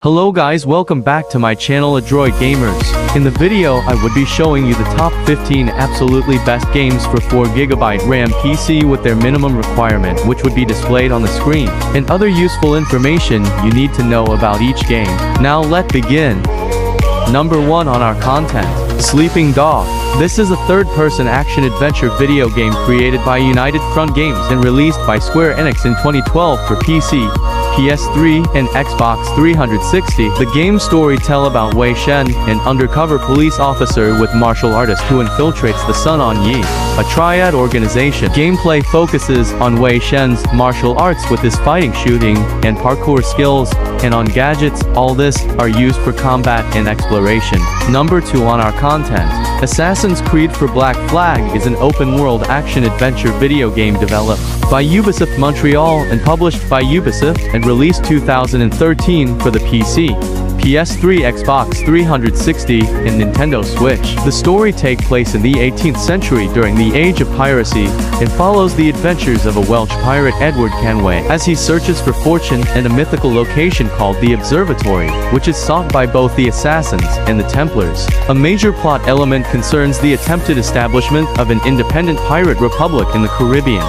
Hello guys, welcome back to my channel Adroit Gamers. In the video I would be showing you the top 15 absolutely best games for 4GB RAM PC with their minimum requirement, which would be displayed on the screen, and other useful information you need to know about each game. Now let's begin. Number 1 on our content, Sleeping Dog. This is a third-person action-adventure video game created by United Front Games and released by Square Enix in 2012 for PC, PS3, and Xbox 360. The game's story tells about Wei Shen, an undercover police officer with martial artist who infiltrates the Sun On Yi, a triad organization. Gameplay focuses on Wei Shen's martial arts with his fighting, shooting, and parkour skills, and on gadgets. All this are used for combat and exploration. Number 2 on our content, Assassin's Creed for Black Flag is an open-world action-adventure video game developed by Ubisoft Montreal and published by Ubisoft and released 2013 for the PC, PS3, Xbox 360, and Nintendo Switch. The story takes place in the 18th century during the age of piracy and follows the adventures of a Welsh pirate, Edward Canway, as he searches for fortune in a mythical location called the Observatory, which is sought by both the Assassins and the Templars. A major plot element concerns the attempted establishment of an independent pirate republic in the Caribbean.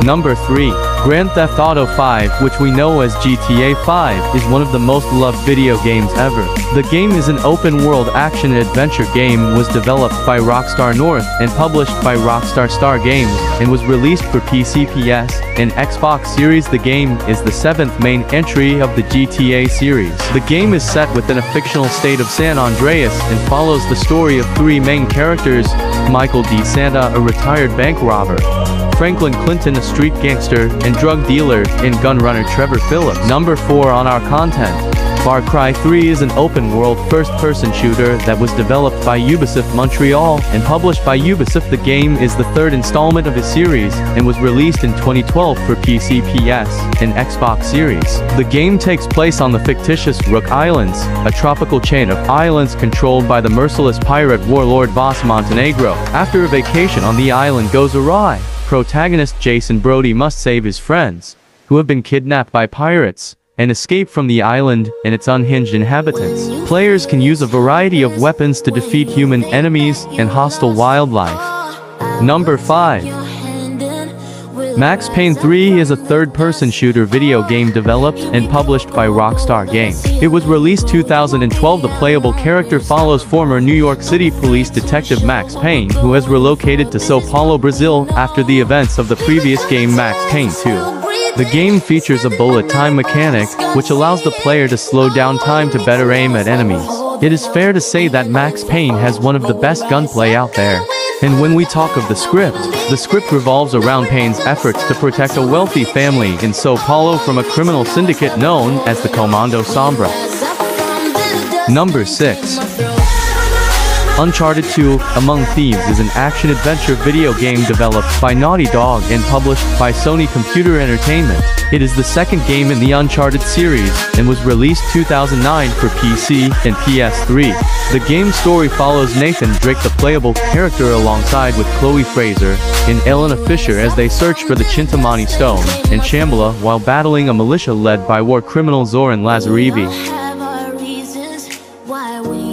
Number 3. Grand Theft Auto 5, which we know as GTA 5, is one of the most loved video games ever. The game is an open-world action-adventure game, was developed by Rockstar North and published by Rockstar Star Games, and was released for PC, PS, and Xbox Series. The game is the 7th main entry of the GTA series. The game is set within a fictional state of San Andreas and follows the story of 3 main characters: Michael D. Santa, a retired bank robber; Franklin Clinton, a street gangster and drug dealer; and gun runner Trevor Phillips. Number 4 on our content, Far Cry 3 is an open-world first-person shooter that was developed by Ubisoft Montreal and published by Ubisoft. The game is the 3rd installment of a series and was released in 2012 for PC, PS, and Xbox Series. The game takes place on the fictitious Rook Islands, a tropical chain of islands controlled by the merciless pirate warlord Boss Montenegro. After a vacation on the island goes awry, protagonist Jason Brody must save his friends, who have been kidnapped by pirates, and escape from the island and its unhinged inhabitants. Players can use a variety of weapons to defeat human enemies and hostile wildlife. Number 5. Max Payne 3 is a third-person shooter video game developed and published by Rockstar Games. It was released 2012. The playable character follows former New York City police detective Max Payne, who has relocated to Sao Paulo, Brazil, after the events of the previous game Max Payne 2. The game features a bullet time mechanic, which allows the player to slow down time to better aim at enemies. It is fair to say that Max Payne has one of the best gunplay out there. And when we talk of the script revolves around Payne's efforts to protect a wealthy family in Sao Paulo from a criminal syndicate known as the Comando Sombra. Number 6. Uncharted 2, Among Thieves is an action-adventure video game developed by Naughty Dog and published by Sony Computer Entertainment. It is the 2nd game in the Uncharted series, and was released 2009 for PC and PS3. The game's story follows Nathan Drake, the playable character, alongside with Chloe Fraser and Elena Fisher as they search for the Chintamani Stone and Shambhala while battling a militia led by war criminal Zoran Lazarevi.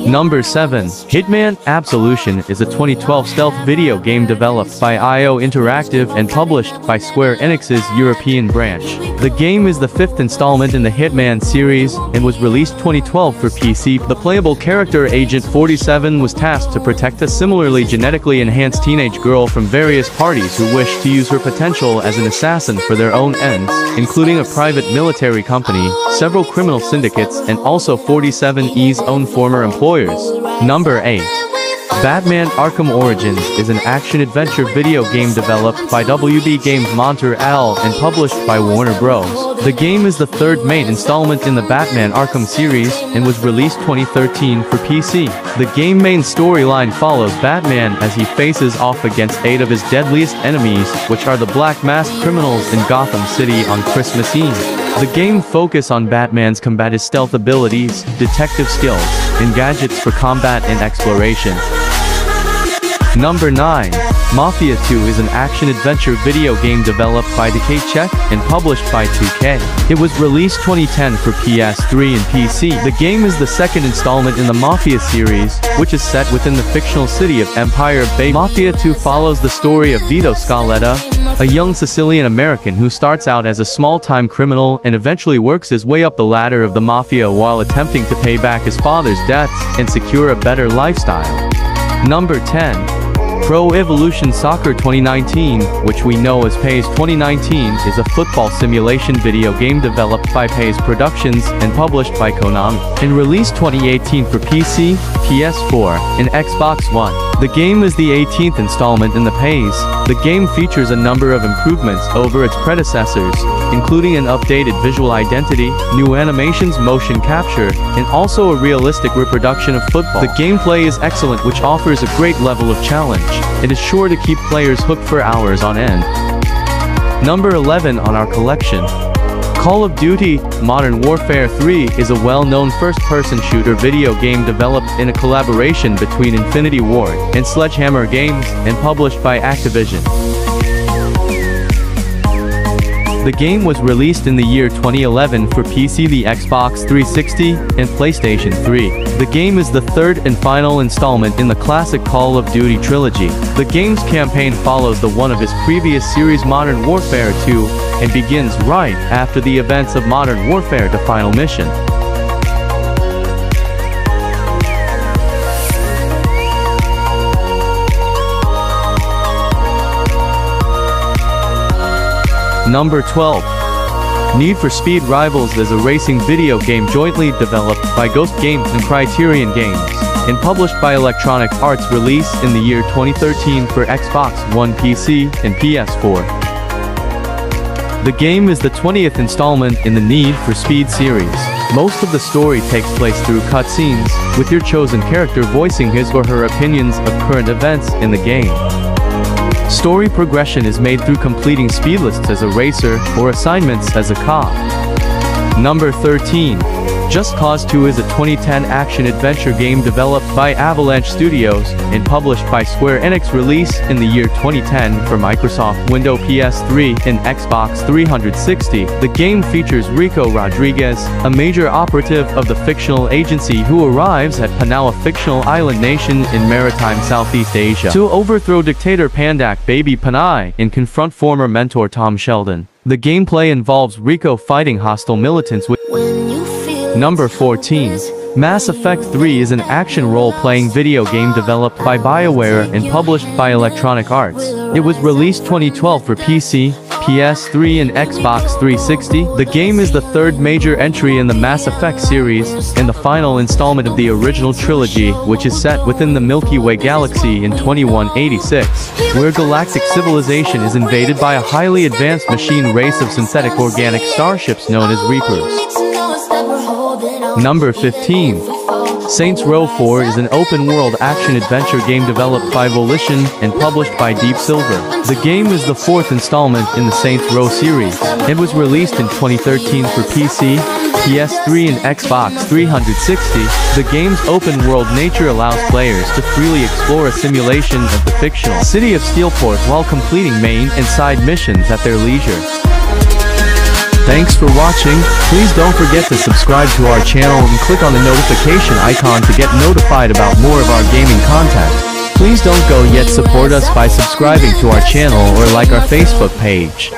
Number 7. Hitman Absolution is a 2012 stealth video game developed by IO Interactive and published by Square Enix's European branch. The game is the 5th installment in the Hitman series and was released 2012 for PC. The playable character, Agent 47, was tasked to protect a similarly genetically enhanced teenage girl from various parties who wish to use her potential as an assassin for their own ends, including a private military company, several criminal syndicates, and also 47E's own former employers. Number 8. Batman Arkham Origins is an action-adventure video game developed by WB Games Montreal and published by Warner Bros. The game is the 3rd main installment in the Batman Arkham series and was released 2013 for PC. The game's main storyline follows Batman as he faces off against 8 of his deadliest enemies, which are the Black Masked criminals in Gotham City on Christmas Eve. The game focuses on Batman's combative stealth abilities, detective skills, and gadgets for combat and exploration. Number 9. Mafia II is an action-adventure video game developed by Czech and published by 2K. It was released 2010 for PS3 and PC. The game is the second installment in the Mafia series, which is set within the fictional city of Empire Bay. Mafia II follows the story of Vito Scaletta, a young Sicilian American who starts out as a small-time criminal and eventually works his way up the ladder of the Mafia while attempting to pay back his father's debts and secure a better lifestyle. Number 10. Pro Evolution Soccer 2019, which we know as PES 2019, is a football simulation video game developed by PES Productions and published by Konami, and released 2018 for PC, PS4, and Xbox One. The game is the 18th installment in the PES. The game features a number of improvements over its predecessors, including an updated visual identity, new animations, motion capture, and also a realistic reproduction of football. The gameplay is excellent, which offers a great level of challenge. It is sure to keep players hooked for hours on end. Number 11 on our collection. Call of Duty Modern Warfare 3 is a well-known first-person shooter video game developed in a collaboration between Infinity Ward and Sledgehammer Games and published by Activision. The game was released in the year 2011 for PC, the Xbox 360, and PlayStation 3. The game is the third and final installment in the classic Call of Duty trilogy. The game's campaign follows the one of his previous series Modern Warfare 2, and begins right after the events of Modern Warfare: The Final Mission. Number 12. Need for Speed Rivals is a racing video game jointly developed by Ghost Games and Criterion Games, and published by Electronic Arts, released in the year 2013 for Xbox One, PC, and PS4. The game is the 20th installment in the Need for Speed series. Most of the story takes place through cutscenes, with your chosen character voicing his or her opinions of current events in the game. Story progression is made through completing speed lists as a racer or assignments as a cop. Number 13. Just Cause 2 is a 2010 action-adventure game developed by Avalanche Studios and published by Square Enix, released in the year 2010 for Microsoft Windows, PS3, and Xbox 360. The game features Rico Rodriguez, a major operative of the fictional agency who arrives at Panau, a fictional island nation in maritime Southeast Asia, to overthrow dictator Pandak Baby Panay and confront former mentor Tom Sheldon. The gameplay involves Rico fighting hostile militants with... Number 14. Mass Effect 3 is an action role-playing video game developed by BioWare and published by Electronic Arts. It was released 2012 for PC, PS3, and Xbox 360. The game is the third major entry in the Mass Effect series, and the final installment of the original trilogy, which is set within the Milky Way galaxy in 2186, where galactic civilization is invaded by a highly advanced machine race of synthetic organic starships known as Reapers. Number 15. Saints Row 4 is an open-world action-adventure game developed by Volition and published by Deep Silver. The game is the fourth installment in the Saints Row series. It was released in 2013 for PC, PS3, and Xbox 360. The game's open-world nature allows players to freely explore a simulation of the fictional city of Steelport while completing main and side missions at their leisure. Thanks for watching. Please don't forget to subscribe to our channel and click on the notification icon to get notified about more of our gaming content. Please don't go yet, support us by subscribing to our channel or like our Facebook page.